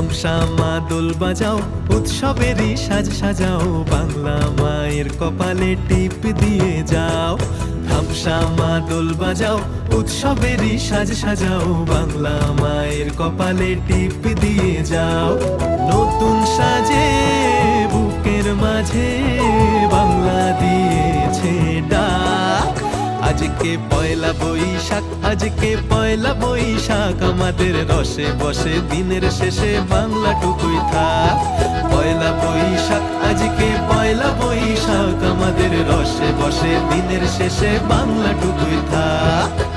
ধামসা মা দোল বাজাও, উৎসবেরই সাজ সাজাও, বাংলা মায়ের কপালে টিপ দিয়ে যাও। ধামসা মা দোল বাজাও, উৎসবেরই সাজ সাজাও, বাংলা মায়ের কপালে টিপ দিয়ে যাও। নতুন সাজে বুকের মাঝে বাংলা দিয়েছে ডাক। আজকে পয়লা বৈশাখ, আজকে পয়লা বৈশাখ, আমাদের রসে বসে দিনের শেষে বাংলাটুকুই থাক। পয়লা বৈশাখ, আজকে পয়লা বৈশাখ, আমাদের রসে বসে দিনের শেষে বাংলাটুকুই থাক।